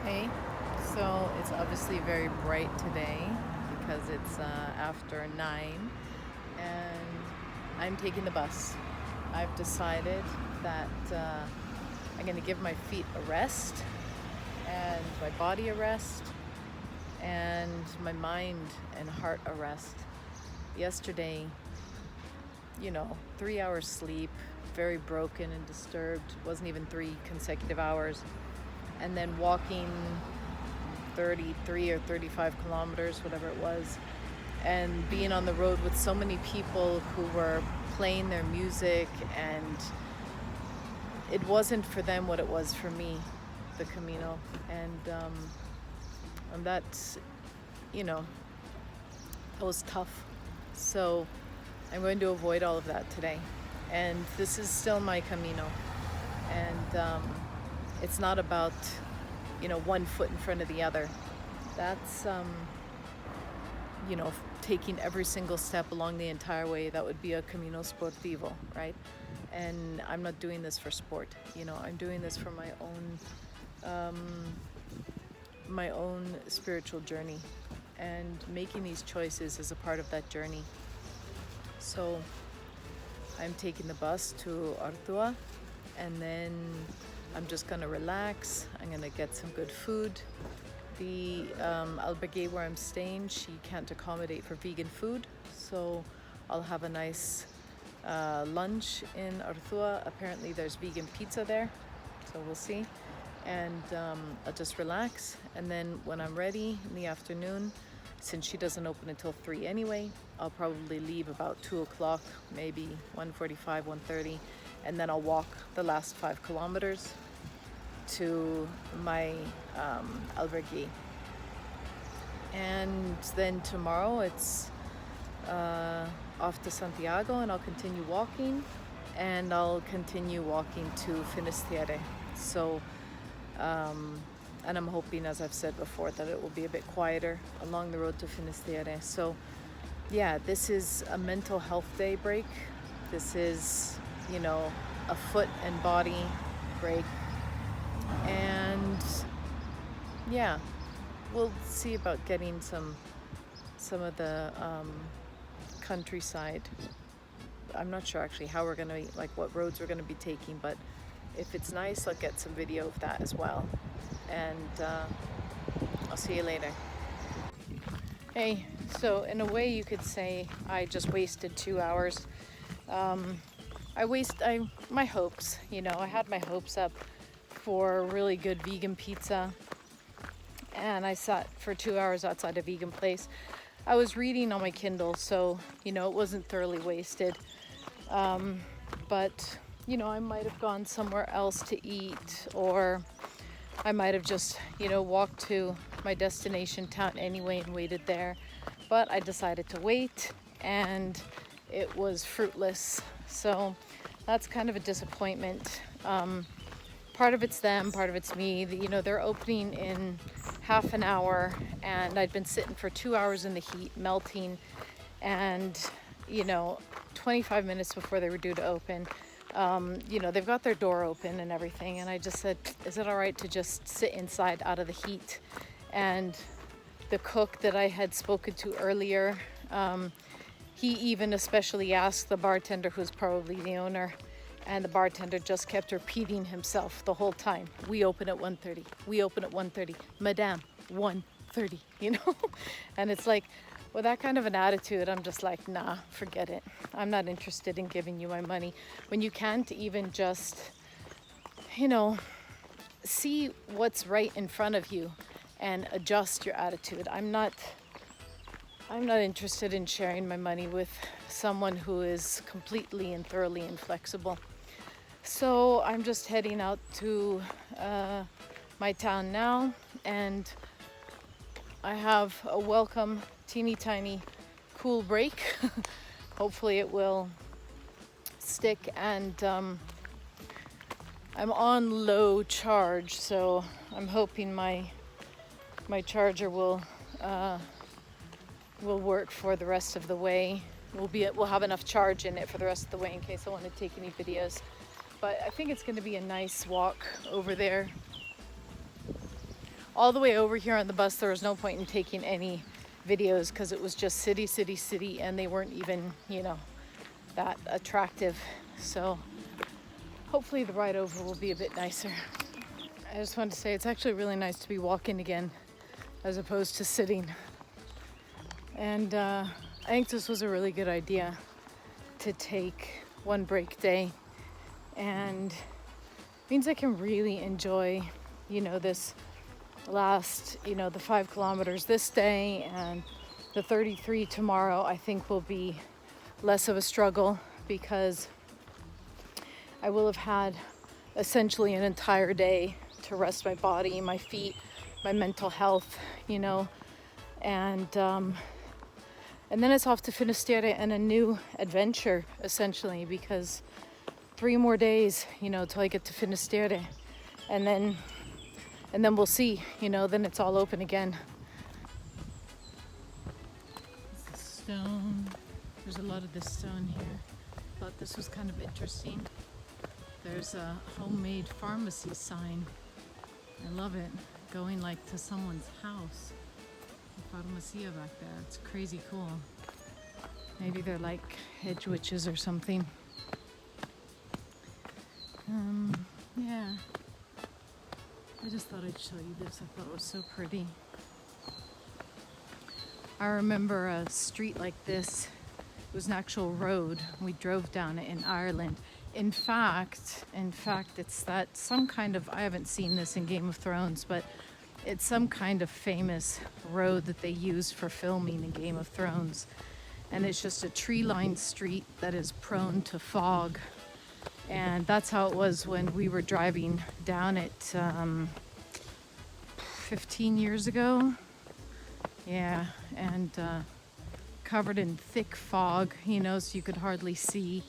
Hey, so it's obviously very bright today because it's after 9 and I'm taking the bus. I've decided that I'm going to give my feet a rest and my body a rest and my mind and heart a rest. Yesterday, 3 hours sleep, very broken and disturbed, wasn't even 3 consecutive hours. And then walking 33 or 35 kilometers, whatever it was, and being on the road with so many people who were playing their music, and it wasn't for them what it was for me, the Camino. And that's, it was tough. So I'm going to avoid all of that today. And this is still my Camino. And it's not about, one foot in front of the other. That's, taking every single step along the entire way. That would be a Camino Sportivo, right? And I'm not doing this for sport. I'm doing this for my own spiritual journey. And making these choices is a part of that journey. So I'm taking the bus to Artua, and then I'm just gonna relax. I'm gonna get some good food. The albergue where I'm staying, she can't accommodate for vegan food, so I'll have a nice lunch in Artua. Apparently there's vegan pizza there, so we'll see. And I'll just relax, and then when I'm ready in the afternoon, since she doesn't open until 3 anyway, I'll probably leave about 2 o'clock, maybe 1:45, 1:30, and then I'll walk the last 5 kilometers to my albergue. And then tomorrow it's off to Santiago, and I'll continue walking, and I'll continue walking to Finisterre. So and I'm hoping, as I've said before, that it will be a bit quieter along the road to Finisterre. So yeah, this is a mental health day break. This is, a foot and body break. And yeah, we'll see about getting some of the countryside. I'm not sure actually how we're gonna, what roads we're gonna be taking, but if it's nice, I'll get some video of that as well. And I'll see you later. Hey, so in a way you could say I just wasted 2 hours. My hopes, I had my hopes up for really good vegan pizza, and I sat for 2 hours outside a vegan place. I was reading on my Kindle, so it wasn't thoroughly wasted. But I might have gone somewhere else to eat, or I might have just walked to my destination town anyway and waited there. But I decided to wait, and it was fruitless. So that's kind of a disappointment. Part of it's them, part of it's me. They're opening in half an hour, and I'd been sitting for 2 hours in the heat, melting, and 25 minutes before they were due to open, they've got their door open and everything, and I just said, is it all right to just sit inside out of the heat? And the cook that I had spoken to earlier, he even especially asked the bartender, who's probably the owner, and the bartender just kept repeating himself the whole time. We open at 1:30. We open at 1:30. Madame, 1:30, And it's like, with that kind of an attitude, I'm just like, nah, forget it. I'm not interested in giving you my money. When you can't even just, see what's right in front of you and adjust your attitude. I'm not interested in sharing my money with someone who is completely and thoroughly inflexible. So I'm just heading out to my town now, and I have a welcome, teeny tiny, cool break. Hopefully it will stick, and I'm on low charge, so I'm hoping my charger will work for the rest of the way. We'll have enough charge in it for the rest of the way in case I want to take any videos. But I think it's going to be a nice walk over there. all the way over here on the bus, there was no point in taking any videos because it was just city, city, city, and they weren't even, you know, that attractive. So hopefully the ride over will be a bit nicer. I just wanted to say it's actually really nice to be walking again as opposed to sitting. And I think this was a really good idea to take one break day, and means I can really enjoy, you know, this last, you know, the 5 kilometers this day, and the 33 tomorrow I think will be less of a struggle because I will have had essentially an entire day to rest my body, my feet, my mental health, you know, and then it's off to Finisterre and a new adventure essentially, because 3 more days, you know, till I get to Finisterre, and then we'll see, you know, then it's all open again. This is stone. There's a lot of this stone here. Thought this was kind of interesting. There's a homemade pharmacy sign. I love it. Going like to someone's house. Pharmacia back there. It's crazy cool. Maybe they're like hedge witches or something. Yeah. I just thought I'd show you this. I thought it was so pretty. I remember a street like this. It was an actual road. We drove down it in Ireland. In fact, it's that some kind of, I haven't seen this in Game of Thrones, but it's some kind of famous road that they use for filming in Game of Thrones. And it's just a tree-lined street that is prone to fog. And that's how it was when we were driving down it 15 years ago. Yeah, and covered in thick fog, you know, so you could hardly see,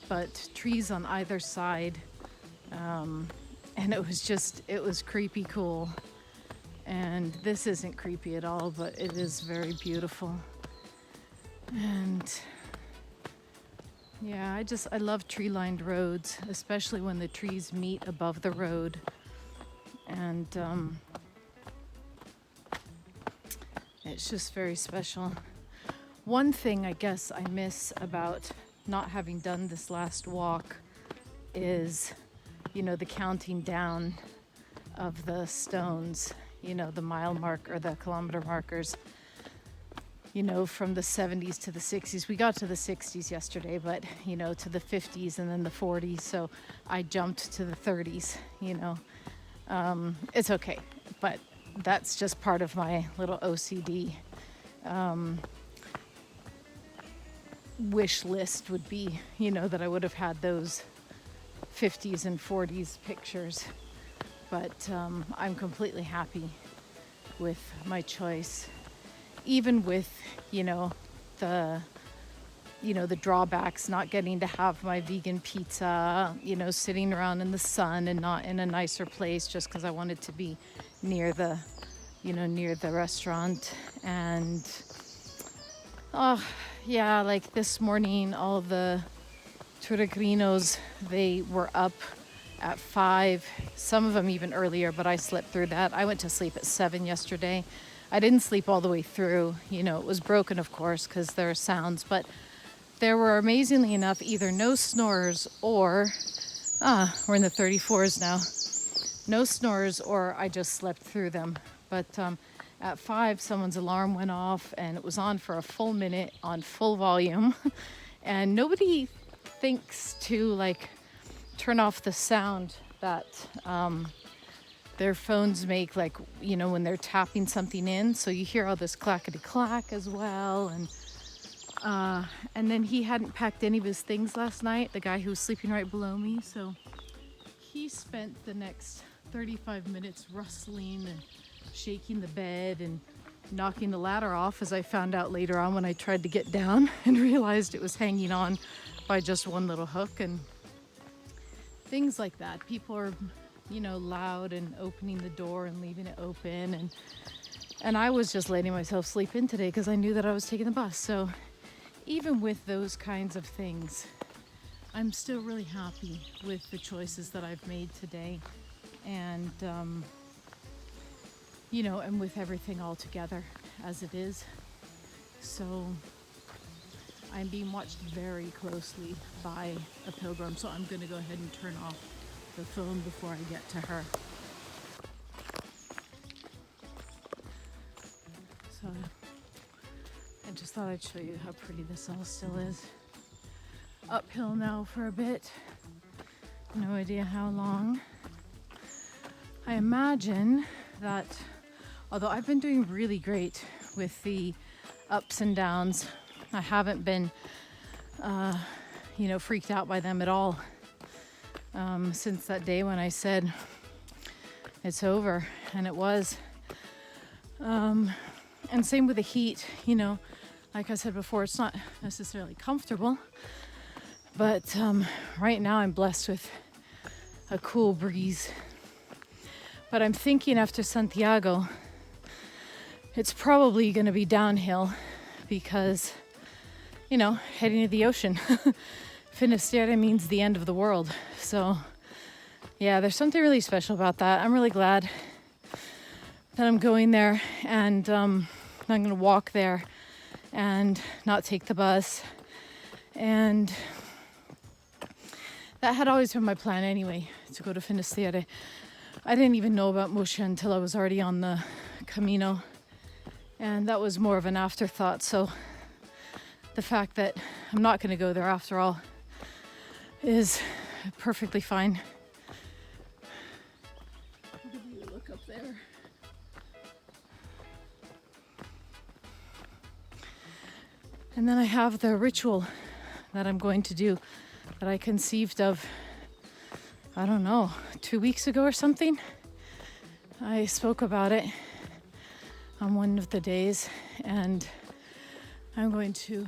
but trees on either side. And it was creepy cool. And this isn't creepy at all, but it is very beautiful. And yeah, I love tree-lined roads, especially when the trees meet above the road. And it's just very special. One thing I guess I miss about not having done this last walk is, you know, the counting down of the stones, you know, the mile mark or the kilometer markers, you know, from the 70s to the 60s. We got to the 60s yesterday, but, you know, to the 50s and then the 40s. So I jumped to the 30s, you know. It's okay, but that's just part of my little OCD wish list would be, you know, that I would have had those 50s and 40s pictures. But I'm completely happy with my choice, even with, you know, the drawbacks, not getting to have my vegan pizza, you know, sitting around in the sun and not in a nicer place just because I wanted to be near the restaurant. And yeah, like this morning, all of the Peregrinos, they were up at 5, some of them even earlier, but I slept through that. I went to sleep at 7 yesterday. I didn't sleep all the way through. You know, it was broken, of course, because there are sounds, but there were, amazingly enough, either no snorers or, we're in the 34s now, no snorers, or I just slept through them. But at 5, someone's alarm went off, and it was on for a full minute on full volume. And nobody thinks to, like, turn off the sound that their phones make, like, you know, when they're tapping something in. So you hear all this clackety-clack as well. And then he hadn't packed any of his things last night, the guy who was sleeping right below me. So he spent the next 35 minutes rustling and shaking the bed and knocking the ladder off, as I found out later on when I tried to get down and realized it was hanging on by just one little hook. And things like that. People are, you know, loud and opening the door and leaving it open. And I was just letting myself sleep in today because I knew that I was taking the bus. So even with those kinds of things, I'm still really happy with the choices that I've made today. And and with everything all together as it is. So I'm being watched very closely by a pilgrim, so I'm going to go ahead and turn off the phone before I get to her. So I just thought I'd show you how pretty this all still is. Uphill now for a bit. No idea how long. I imagine that, although I've been doing really great with the ups and downs, I haven't been, freaked out by them at all since that day when I said it's over, and it was. And same with the heat, like I said before, it's not necessarily comfortable, but right now I'm blessed with a cool breeze. But I'm thinking after Santiago, it's probably going to be downhill because, heading to the ocean. Finisterre means the end of the world. So, yeah, there's something really special about that. I'm really glad that I'm going there, and I'm going to walk there and not take the bus. And that had always been my plan anyway, to go to Finisterre. I didn't even know about Musha until I was already on the Camino, and that was more of an afterthought. So the fact that I'm not going to go there after all is perfectly fine. I'll give you a look up there. And then I have the ritual that I'm going to do that I conceived of, I don't know, 2 weeks ago or something. I spoke about it on one of the days, and I'm going to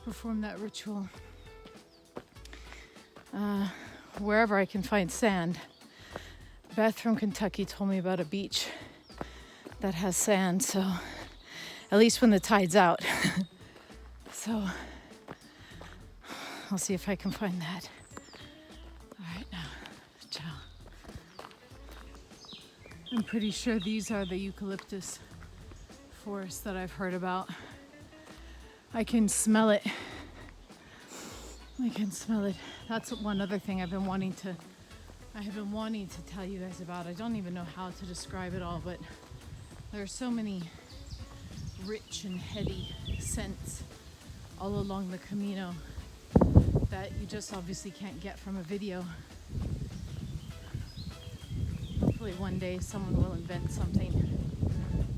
perform that ritual wherever I can find sand. Beth from Kentucky told me about a beach that has sand, so at least when the tide's out. So I'll see if I can find that. All right, now, ciao. I'm pretty sure these are the eucalyptus forests that I've heard about. I can smell it. I can smell it. That's one other thing I have been wanting to tell you guys about. I don't even know how to describe it all, but there are so many rich and heady scents all along the Camino that you just obviously can't get from a video. Hopefully one day someone will invent something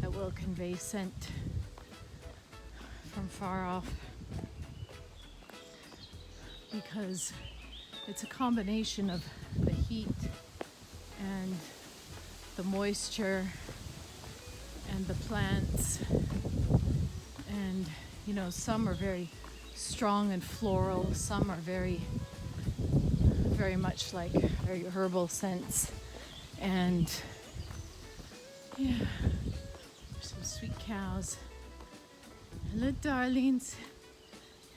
that will convey scent from far off, because it's a combination of the heat and the moisture and the plants, and some are very strong and floral, some are very much like very herbal scents, and yeah, there's some sweet cows. Hello, darlings.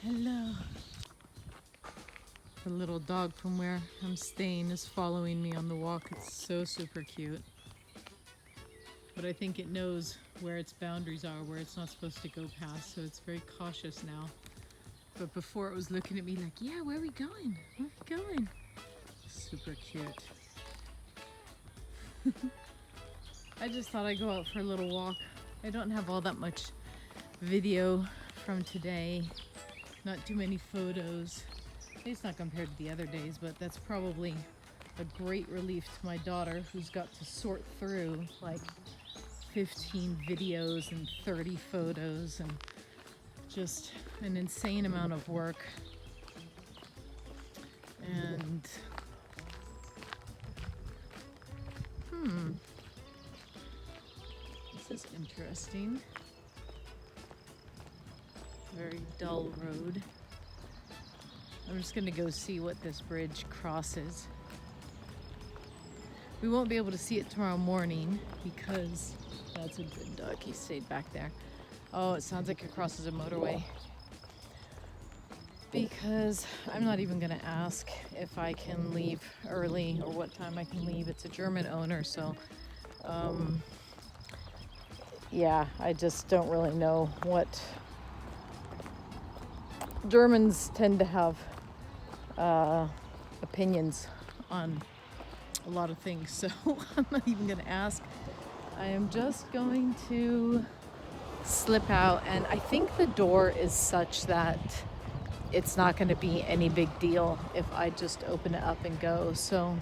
Hello. The little dog from where I'm staying is following me on the walk. It's so super cute. But I think it knows where its boundaries are, where it's not supposed to go past, so it's very cautious now. But before it was looking at me like, yeah, where are we going? Where are we going? Super cute. I just thought I'd go out for a little walk. I don't have all that much video from today. Not too many photos. At least not compared to the other days, but that's probably a great relief to my daughter, who's got to sort through like 15 videos and 30 photos and just an insane amount of work. And this is interesting. Very dull road. I'm just gonna go see what this bridge crosses. We won't be able to see it tomorrow morning because that's a good dog. He stayed back there. Oh, it sounds like it crosses a motorway. Because I'm not even gonna ask if I can leave early or what time I can leave. It's a German owner, so yeah, I just don't really know what Germans tend to have opinions on a lot of things, so I'm not even gonna ask. I am just going to slip out, and I think the door is such that it's not going to be any big deal if I just open it up and go. So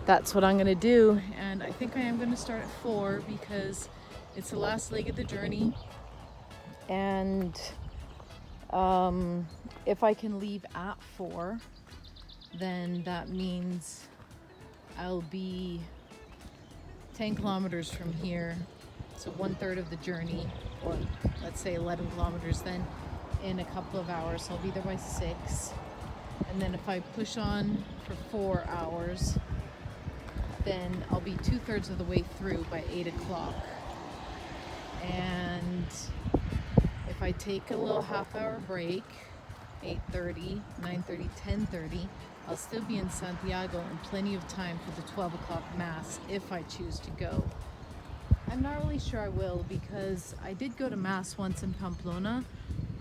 that's what I'm going to do, and I think I am going to start at 4 because it's the last leg of the journey, and if I can leave at 4, then that means I'll be 10 kilometers from here, so 1/3 of the journey, or let's say 11 kilometers then, in a couple of hours. So I'll be there by 6, and then if I push on for 4 hours, then I'll be 2/3 of the way through by 8 o'clock. And if I take a little half-hour break, 8:30, 9:30, 10:30, I'll still be in Santiago in plenty of time for the 12 o'clock mass if I choose to go. I'm not really sure I will, because I did go to mass once in Pamplona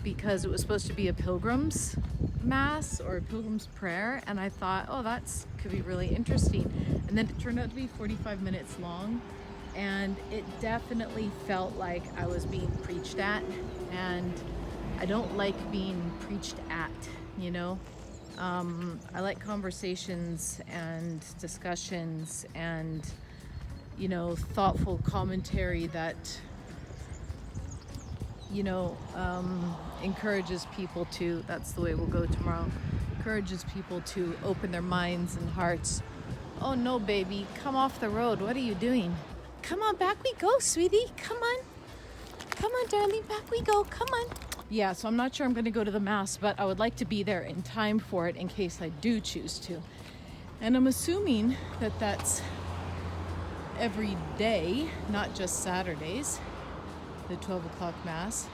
because it was supposed to be a pilgrim's mass or a pilgrim's prayer, and I thought, oh, that's could be really interesting. And then it turned out to be 45 minutes long, and it definitely felt like I was being preached at, and I don't like being preached at, you know. I like conversations and discussions and, you know, thoughtful commentary that, you know, encourages people to, that's the way we'll go tomorrow, encourages people to open their minds and hearts. Oh no, baby, come off the road. What are you doing? Come on, back we go, sweetie. Come on. Come on, darling, back we go. Come on. Yeah, so I'm not sure I'm going to go to the mass, but I would like to be there in time for it in case I do choose to. And I'm assuming that that's every day, not just Saturdays, the 12 o'clock mass.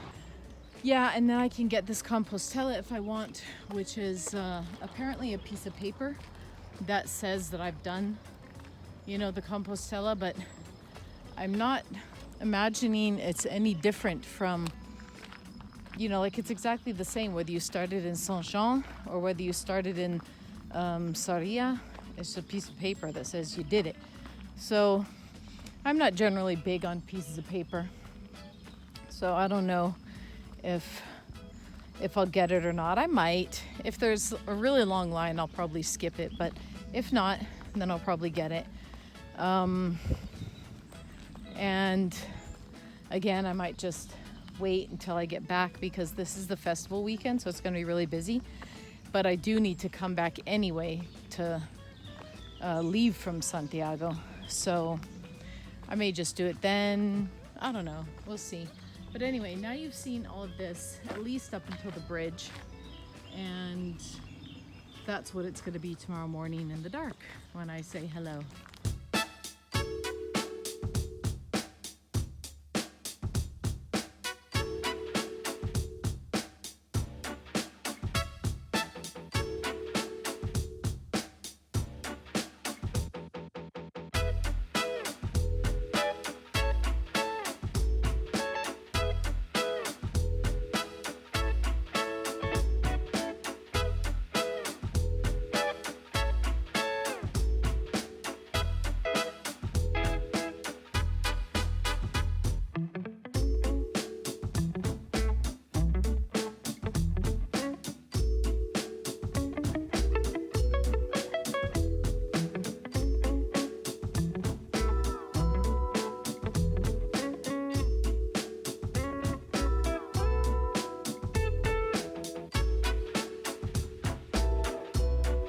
Yeah, and then I can get this compostela if I want, which is apparently a piece of paper that says that I've done, you know, the compostela, but I'm not imagining it's any different from, you know, like it's exactly the same whether you started in Saint-Jean or whether you started in Sarria. It's a piece of paper that says you did it. So I'm not generally big on pieces of paper, so I don't know if I'll get it or not. I might. If there's a really long line, I'll probably skip it, but if not, then I'll probably get it. And again, I might just wait until I get back because this is the festival weekend, so it's going to be really busy. But I do need to come back anyway to leave from Santiago, so I may just do it then. I don't know. We'll see. But anyway, now you've seen all of this, at least up until the bridge, and that's what it's going to be tomorrow morning in the dark when I say hello.